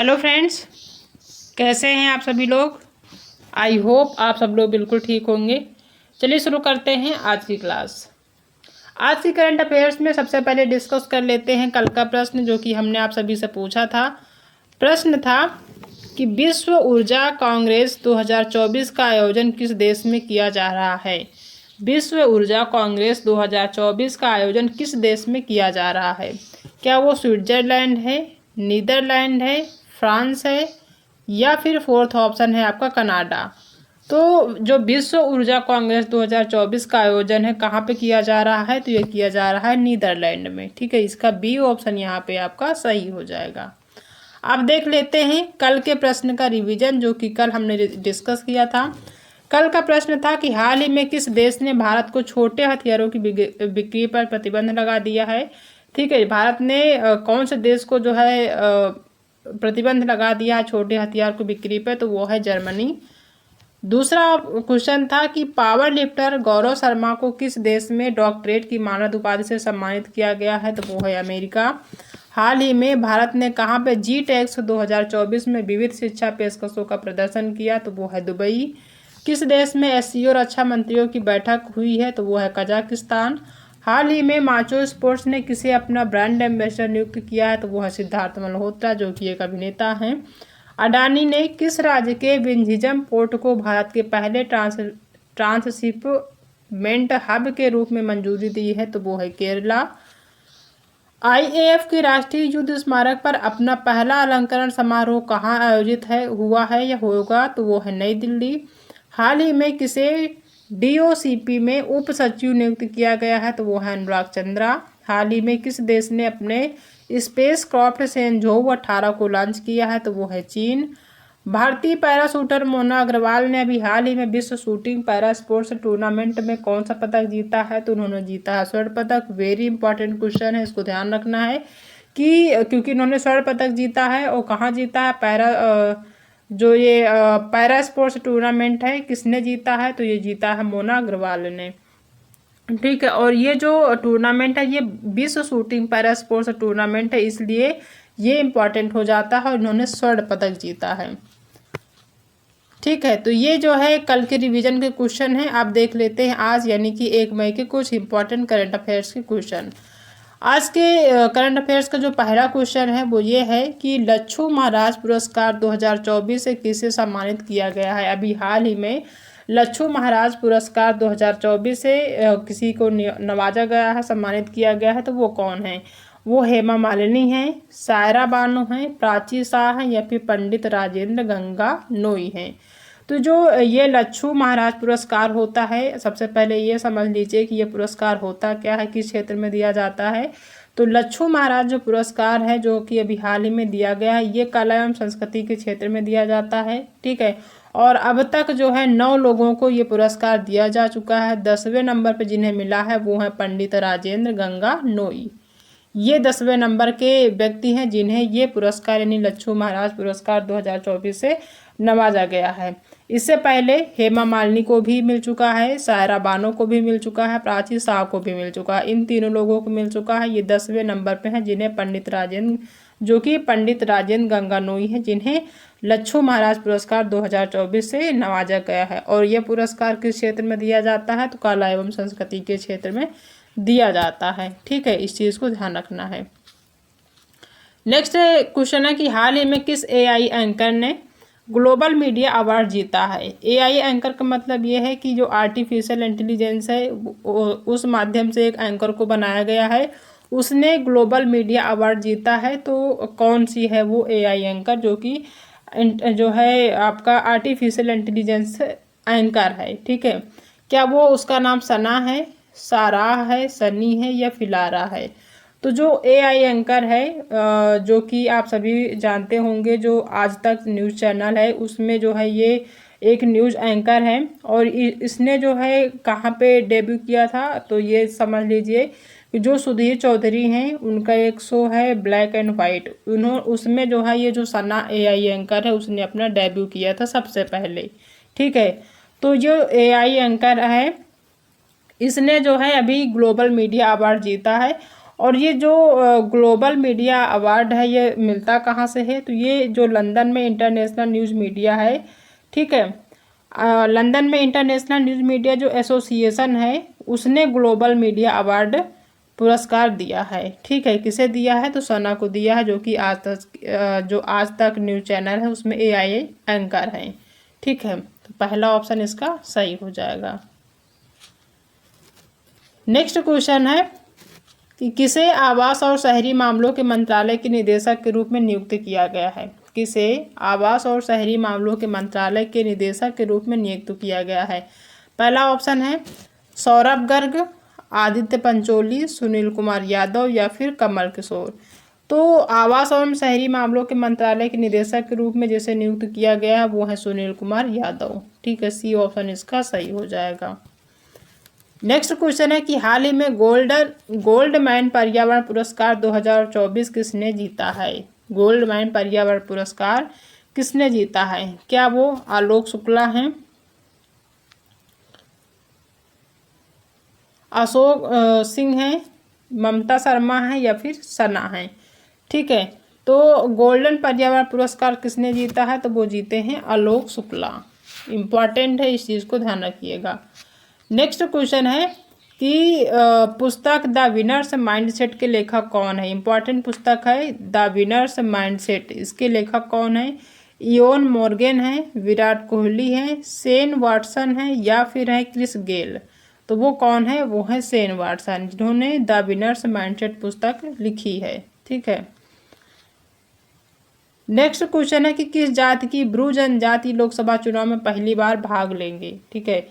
Hello friends, कैसे हैं आप सभी लोग। आई होप आप सब लोग बिल्कुल ठीक होंगे। चलिए शुरू करते हैं आज की क्लास। आज की करंट अफेयर्स में सबसे पहले डिस्कस कर लेते हैं कल का प्रश्न जो कि हमने आप सभी से पूछा था। प्रश्न था कि विश्व ऊर्जा कांग्रेस 2024 का आयोजन किस देश में किया जा रहा है। विश्व ऊर्जा कांग्रेस 2024 का आयोजन किस देश में किया जा रहा है। क्या वो स्विट्जरलैंड है, नीदरलैंड है, फ्रांस है या फिर फोर्थ ऑप्शन है आपका कनाडा। तो जो विश्व ऊर्जा कांग्रेस 2024 का आयोजन है कहाँ पे किया जा रहा है, तो ये किया जा रहा है नीदरलैंड में। ठीक है, इसका बी ऑप्शन यहाँ पे आपका सही हो जाएगा। अब देख लेते हैं कल के प्रश्न का रिवीजन जो कि कल हमने डिस्कस किया था। कल का प्रश्न था कि हाल ही में किस देश ने भारत को छोटे हथियारों की बिक्री पर प्रतिबंध लगा दिया है। ठीक है, भारत ने कौन से देश को जो है प्रतिबंध लगा दिया है छोटे हथियार को बिक्री पर, तो वो है जर्मनी। दूसरा क्वेश्चन था कि पावर लिफ्टर गौरव शर्मा को किस देश में डॉक्टरेट की मानद उपाधि से सम्मानित किया गया है, तो वो है अमेरिका। हाल ही में भारत ने कहाँ पे जी-टेक्स 2024 में विविध शिक्षा पेशकशों का प्रदर्शन किया, तो वो है दुबई। किस देश में एससीओ रक्षा मंत्रियों की बैठक हुई है, तो वो है कजाकिस्तान। हाल ही में माचो स्पोर्ट्स ने किसे अपना ब्रांड एम्बेसडर नियुक्त किया है, तो वो है सिद्धार्थ मल्होत्रा जो कि एक अभिनेता हैं। अडानी ने किस राज्य के विंझिजम पोर्ट को भारत के पहले ट्रांसशिपमेंट हब के रूप में मंजूरी दी है, तो वो है केरला। आईएएफ के राष्ट्रीय युद्ध स्मारक पर अपना पहला अलंकरण समारोह कहाँ आयोजित हुआ है या होगा, तो वो है नई दिल्ली। हाल ही में किसे डीओसीपी में उप सचिव नियुक्त किया गया है, तो वो है अनुराग चंद्रा। हाल ही में किस देश ने अपने स्पेस क्राफ्ट सेंझोउ 18 को लॉन्च किया है, तो वो है चीन। भारतीय पैरा शूटर मोना अग्रवाल ने अभी हाल ही में विश्व शूटिंग पैरा स्पोर्ट्स टूर्नामेंट में कौन सा पदक जीता है, तो उन्होंने जीता है स्वर्ण पदक। वेरी इंपॉर्टेंट क्वेश्चन है, इसको ध्यान रखना है कि क्योंकि इन्होंने स्वर्ण पदक जीता है और कहाँ जीता है, जो ये पैरा स्पोर्ट्स टूर्नामेंट है किसने जीता है, तो ये जीता है मोना अग्रवाल ने। ठीक है, और ये जो टूर्नामेंट है ये विश्व शूटिंग पैरा स्पोर्ट्स टूर्नामेंट है, इसलिए ये इम्पॉर्टेंट हो जाता है और इन्होंने स्वर्ण पदक जीता है। ठीक है, तो ये जो है कल के रिवीजन के क्वेश्चन है। आप देख लेते हैं आज यानी कि 1 मई के कुछ इंपॉर्टेंट करंट अफेयर्स के क्वेश्चन। आज के करंट अफेयर्स का जो पहला क्वेश्चन है वो ये है कि लच्छू महाराज पुरस्कार 2024 से किसे सम्मानित किया गया है। अभी हाल ही में लच्छू महाराज पुरस्कार 2024 से किसी को नवाजा गया है, सम्मानित किया गया है, तो वो कौन है। वो हेमा मालिनी हैं, सायरा बानो हैं, प्राची शाह हैं या फिर पंडित राजेंद्र गंगा नोई हैं। तो जो ये लच्छू महाराज पुरस्कार होता है, सबसे पहले ये समझ लीजिए कि ये पुरस्कार होता क्या है, किस क्षेत्र में दिया जाता है। तो लच्छू महाराज जो पुरस्कार है जो कि अभी हाल ही में दिया गया है, ये कला एवं संस्कृति के क्षेत्र में दिया जाता है। ठीक है, और अब तक जो है 9 लोगों को ये पुरस्कार दिया जा चुका है। 10वें नंबर पर जिन्हें मिला है वो है पंडित राजेंद्र गंगा नोई। ये 10वें नंबर के व्यक्ति हैं जिन्हें ये पुरस्कार यानी लच्छू महाराज पुरस्कार 2024 से नवाजा गया है। इससे पहले हेमा मालिनी को भी मिल चुका है, सायरा बानो को भी मिल चुका है, प्राची शाह को भी मिल चुका है। इन तीनों लोगों को मिल चुका है। ये 10वें नंबर पे हैं जिन्हें पंडित राजेंद्र गंगा नोई हैं, जिन्हें लच्छू महाराज पुरस्कार 2024 से नवाजा गया है। और यह पुरस्कार किस क्षेत्र में दिया जाता है, तो कला एवं संस्कृति के क्षेत्र में दिया जाता है। ठीक है, इस चीज़ को ध्यान रखना है। नेक्स्ट क्वेश्चन है कि हाल ही में किस एआई एंकर ने ग्लोबल मीडिया अवार्ड जीता है। एआई एंकर का मतलब ये है कि जो आर्टिफिशियल इंटेलिजेंस है उस माध्यम से एक एंकर को बनाया गया है, उसने ग्लोबल मीडिया अवार्ड जीता है। तो कौन सी है वो एआई एंकर जो है आपका आर्टिफिशियल इंटेलिजेंस एंकर है। ठीक है, क्या वो उसका नाम सना है, साराह है, सनी है या फिलारा है। तो जो एआई एंकर है जो कि आप सभी जानते होंगे, जो आज तक न्यूज़ चैनल है उसमें जो है ये एक न्यूज़ एंकर है और इसने जो है कहाँ पे डेब्यू किया था, तो ये समझ लीजिए कि जो सुधीर चौधरी हैं उनका एक शो है ब्लैक एंड वाइट, उसमें जो है ये जो सना एआई एंकर है उसने अपना डेब्यू किया था सबसे पहले। ठीक है, तो जो एआई एंकर है इसने जो है अभी ग्लोबल मीडिया अवार्ड जीता है और ये जो ग्लोबल मीडिया अवार्ड है ये मिलता कहाँ से है, तो ये जो लंदन में इंटरनेशनल न्यूज़ मीडिया है, ठीक है, लंदन में इंटरनेशनल न्यूज़ मीडिया जो एसोसिएशन है उसने ग्लोबल मीडिया अवार्ड पुरस्कार दिया है, ठीक है। किसे दिया है, तो सना को दिया है, जो कि आज तक न्यूज़ चैनल है उसमें एआई एंकर हैं, ठीक है। तो पहला ऑप्शन इसका सही हो जाएगा। नेक्स्ट क्वेश्चन है कि किसे आवास और शहरी मामलों के मंत्रालय के निदेशक के रूप में नियुक्त किया गया है। किसे आवास और शहरी मामलों के मंत्रालय के निदेशक के रूप में नियुक्त किया गया है। पहला ऑप्शन है सौरभ गर्ग, आदित्य पंचोली, सुनील कुमार यादव या फिर कमल किशोर। तो आवास एवं शहरी मामलों के मंत्रालय के निदेशक के रूप में जिसे नियुक्त किया गया है वो है सुनील कुमार यादव, ठीक है। सी ऑप्शन इसका सही हो जाएगा। नेक्स्ट क्वेश्चन है कि हाल ही में गोल्ड मैन पर्यावरण पुरस्कार 2024 किसने जीता है। गोल्ड मैन पर्यावरण पुरस्कार किसने जीता है। क्या वो आलोक शुक्ला हैं, अशोक सिंह हैं, ममता शर्मा हैं या फिर सना हैं, ठीक है। तो गोल्डन पर्यावरण पुरस्कार किसने जीता है, तो वो जीते हैं आलोक शुक्ला। इम्पॉर्टेंट है, इस चीज़ को ध्यान रखिएगा। नेक्स्ट क्वेश्चन है कि पुस्तक द विनर्स माइंडसेट के लेखक कौन है। इंपॉर्टेंट पुस्तक है द विनर्स माइंडसेट, इसके लेखक कौन है। इयोन मॉर्गन है, विराट कोहली है, शेन वाटसन है या फिर है क्रिस गेल। तो वो कौन है, वो है शेन वाटसन, जिन्होंने द विनर्स माइंडसेट पुस्तक लिखी है, ठीक है। नेक्स्ट क्वेश्चन है कि किस जाति की ब्रू जनजाति लोकसभा चुनाव में पहली बार भाग लेंगे, ठीक है।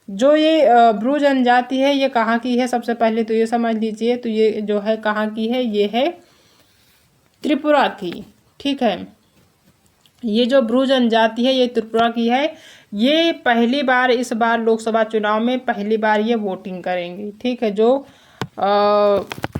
जो ये ब्रू जनजाति है ये कहाँ की है, सबसे पहले तो ये समझ लीजिए। तो ये जो है कहाँ की है, ये है त्रिपुरा की, ठीक है। ये जो ब्रू जनजाति है ये त्रिपुरा की है। ये पहली बार इस बार लोकसभा चुनाव में पहली बार ये वोटिंग करेंगे, ठीक है, जो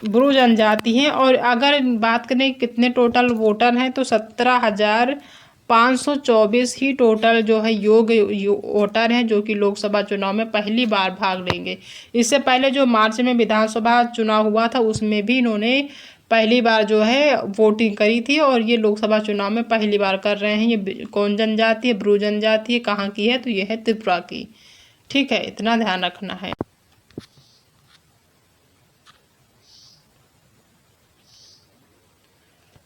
ब्रू जनजाति हैं। और अगर बात करें कितने टोटल वोटर हैं तो 17,524 ही टोटल जो है योग्य वोटर हैं जो कि लोकसभा चुनाव में पहली बार भाग लेंगे। इससे पहले जो मार्च में विधानसभा चुनाव हुआ था उसमें भी इन्होंने पहली बार जो है वोटिंग करी थी, और ये लोकसभा चुनाव में पहली बार कर रहे हैं। ये कौन जनजाति है, ब्रू जनजाति है, कहाँ की है, तो ये है त्रिपुरा की, ठीक है। इतना ध्यान रखना है।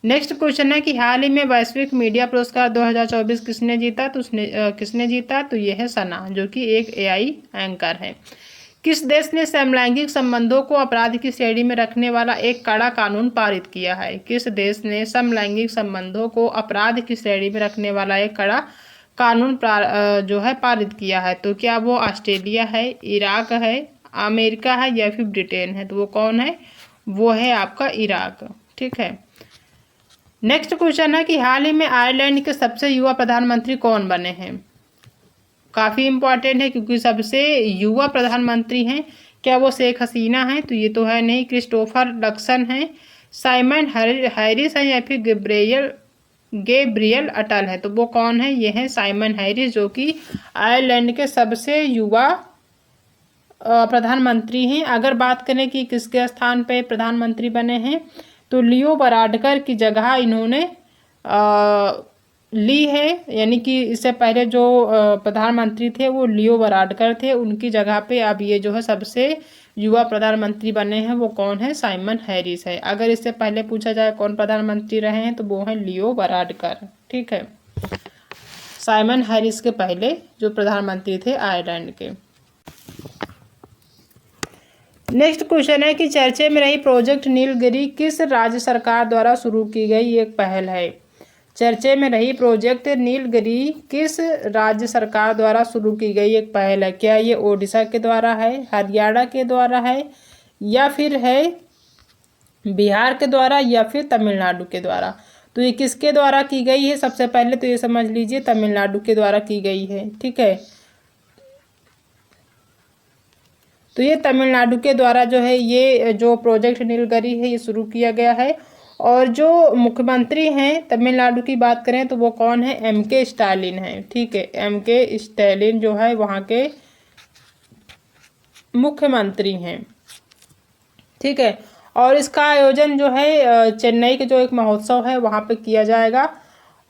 नेक्स्ट क्वेश्चन है कि हाल ही में वैश्विक मीडिया पुरस्कार 2024 किसने जीता, तो किसने जीता, तो ये है सना, जो कि एक एआई एंकर है। किस देश ने समलैंगिक संबंधों को अपराध की श्रेणी में रखने वाला एक कड़ा कानून पारित किया है। किस देश ने समलैंगिक संबंधों को अपराध की श्रेणी में रखने वाला एक कड़ा कानून जो है पारित किया है। तो क्या वो ऑस्ट्रेलिया है, इराक है, अमेरिका है या फिर ब्रिटेन है। तो वो कौन है, वो है आपका इराक, ठीक है। नेक्स्ट क्वेश्चन है कि हाल ही में आयरलैंड के सबसे युवा प्रधानमंत्री कौन बने हैं। काफ़ी इम्पॉर्टेंट है क्योंकि सबसे युवा प्रधानमंत्री हैं। क्या वो शेख हसीना हैं, तो ये तो है नहीं। क्रिस्टोफर लक्सन हैं, साइमन हैरिस हैं या फिर गैब्रियल अटल है। तो वो कौन है, ये है साइमन हैरिस, जो कि आयरलैंड के सबसे युवा प्रधानमंत्री हैं। अगर बात करें कि किसके स्थान पे प्रधानमंत्री बने हैं तो लियो वाराडकर की जगह इन्होंने ली है, यानी कि इससे पहले जो प्रधानमंत्री थे वो लियो वाराडकर थे, उनकी जगह पे अब ये जो है सबसे युवा प्रधानमंत्री बने हैं वो कौन है, साइमन हैरिस है। अगर इससे पहले पूछा जाए कौन प्रधानमंत्री रहे हैं तो वो हैं लियो वाराडकर, ठीक है। साइमन हैरिस के पहले जो प्रधानमंत्री थे आयरलैंड के। नेक्स्ट क्वेश्चन है कि चर्चे में रही प्रोजेक्ट नीलगिरी किस राज्य सरकार द्वारा शुरू की गई एक पहल है। चर्चे में रही प्रोजेक्ट नीलगिरी किस राज्य सरकार द्वारा शुरू की गई एक पहल है। क्या ये ओडिशा के द्वारा है, हरियाणा के द्वारा है या फिर है बिहार के द्वारा या फिर तमिलनाडु के द्वारा। तो ये किसके द्वारा की गई है, सबसे पहले तो ये समझ लीजिए तमिलनाडु के द्वारा की गई है, ठीक है। तो ये तमिलनाडु के द्वारा जो है ये जो प्रोजेक्ट नीलगिरी है ये शुरू किया गया है। और जो मुख्यमंत्री हैं तमिलनाडु की बात करें तो वो कौन है, एमके स्टालिन है, ठीक है। एमके स्टालिन जो है वहाँ के मुख्यमंत्री हैं, ठीक है। और इसका आयोजन जो है चेन्नई के जो एक महोत्सव है वहाँ पे किया जाएगा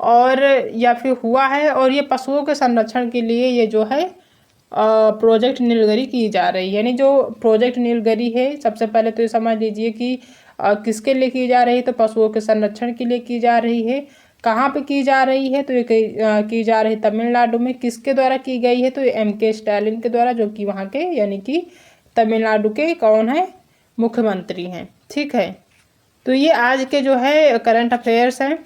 और या फिर हुआ है। और ये पशुओं के संरक्षण के लिए ये जो है प्रोजेक्ट नीलगिरी की जा रही है। यानी जो प्रोजेक्ट नीलगिरी है, सबसे पहले तो ये समझ लीजिए कि किसके लिए की जा रही है, तो पशुओं के संरक्षण के लिए की जा रही है। कहाँ पे की जा रही है, तो ये की जा रही है तमिलनाडु में। किसके द्वारा की गई है, तो ये M.K. स्टालिन के द्वारा, जो कि वहाँ के यानी कि तमिलनाडु के कौन है, मुख्यमंत्री हैं। ठीक है, तो ये आज के जो है करंट अफेयर्स हैं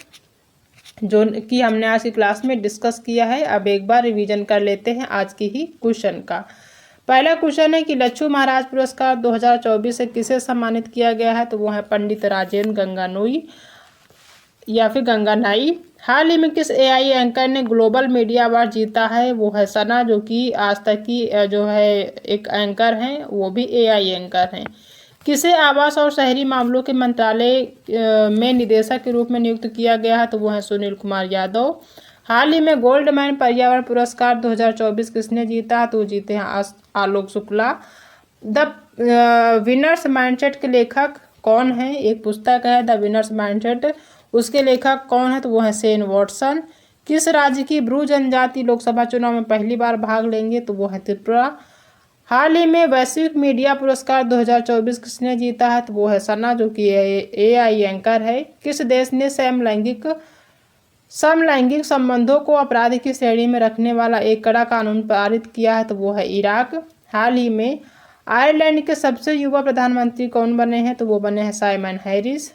जो कि हमने आज की क्लास में डिस्कस किया है। अब एक बार रिवीजन कर लेते हैं आज की ही क्वेश्चन का। पहला क्वेश्चन है कि लच्छू महाराज पुरस्कार 2024 से किसे सम्मानित किया गया है, तो वो है पंडित राजेंद्र गंगानोई या फिर गंगानाई। हाल ही में किस AI एंकर ने ग्लोबल मीडिया अवार्ड जीता है, वो है सना, जो कि आज तक की जो है एक एंकर हैं, वो भी AI एंकर हैं। किसे आवास और शहरी मामलों के मंत्रालय में निदेशक के रूप में नियुक्त किया गया है, तो वो है सुनील कुमार यादव। हाल ही में गोल्डमैन पर्यावरण पुरस्कार 2024 किसने जीता, तो जीते हैं Alok Shukla. The winners mindset के लेखक कौन है, एक पुस्तक है द विनर्स माइंडसेट, उसके लेखक कौन है, तो वो है शेन वॉटसन। किस राज्य की ब्रू जनजाति लोकसभा चुनाव में पहली बार भाग लेंगे, तो वो है त्रिपुरा। हाल ही में वैश्विक मीडिया पुरस्कार 2024 किसने जीता है, तो वो है सना, जो कि AI एंकर है। किस देश ने समलैंगिक संबंधों को अपराध की श्रेणी में रखने वाला एक कड़ा कानून पारित किया है, तो वो है इराक। हाल ही में आयरलैंड के सबसे युवा प्रधानमंत्री कौन बने हैं, तो वो बने हैं साइमन हैरिस।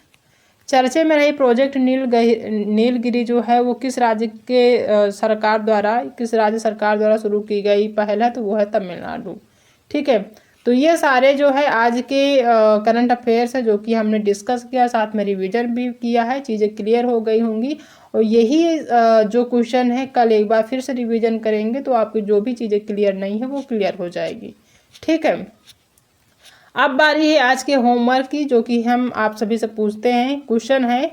चर्चे में रही प्रोजेक्ट नीलगिरी जो है वो किस राज्य सरकार द्वारा शुरू की गई पहल है, तो वो है तमिलनाडु। ठीक है, तो ये सारे जो है आज के करंट अफेयर्स है जो कि हमने डिस्कस किया, साथ में रिवीजन भी किया है, चीज़ें क्लियर हो गई होंगी। और यही जो क्वेश्चन है कल एक बार फिर से रिवीजन करेंगे तो आपकी जो भी चीज़ें क्लियर नहीं है वो क्लियर हो जाएगी। ठीक है, अब बारी है आज के होमवर्क की, जो कि हम आप सभी से पूछते हैं। क्वेश्चन है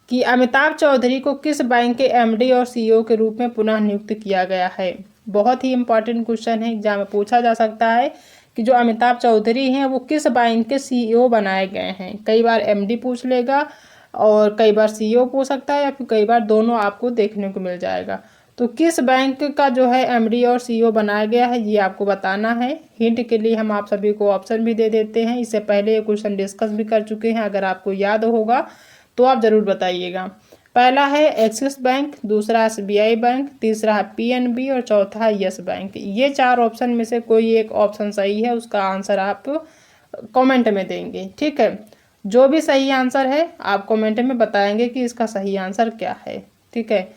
कि अमिताभ चौधरी को किस बैंक के MD और CEO के रूप में पुनः नियुक्त किया गया है। बहुत ही इंपॉर्टेंट क्वेश्चन है, एग्जाम में पूछा जा सकता है कि जो अमिताभ चौधरी हैं वो किस बैंक के CEO बनाए गए हैं। कई बार MD पूछ लेगा और कई बार CEO पूछ सकता है, या फिर कई बार दोनों आपको देखने को मिल जाएगा। तो किस बैंक का जो है MD और CEO बनाया गया है ये आपको बताना है। हिंट के लिए हम आप सभी को ऑप्शन भी दे देते हैं, इससे पहले ये क्वेश्चन डिस्कस भी कर चुके हैं, अगर आपको याद होगा तो आप ज़रूर बताइएगा। पहला है एक्सिस बैंक, दूसरा SBI बैंक, तीसरा है PNB और चौथा है यस बैंक। ये 4 ऑप्शन में से कोई एक ऑप्शन सही है, उसका आंसर आप कमेंट में देंगे। ठीक है, जो भी सही आंसर है आप कमेंट में बताएंगे कि इसका सही आंसर क्या है। ठीक है,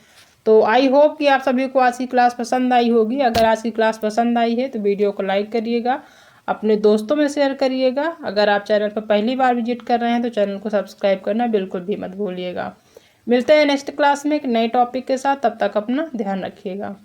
तो आई होप कि आप सभी को आज की क्लास पसंद आई होगी। अगर आज की क्लास पसंद आई है तो वीडियो को लाइक करिएगा, अपने दोस्तों में शेयर करिएगा। अगर आप चैनल पर पहली बार विजिट कर रहे हैं तो चैनल को सब्सक्राइब करना बिल्कुल भी मत भूलिएगा। मिलते हैं नेक्स्ट क्लास में एक नए टॉपिक के साथ, तब तक अपना ध्यान रखिएगा।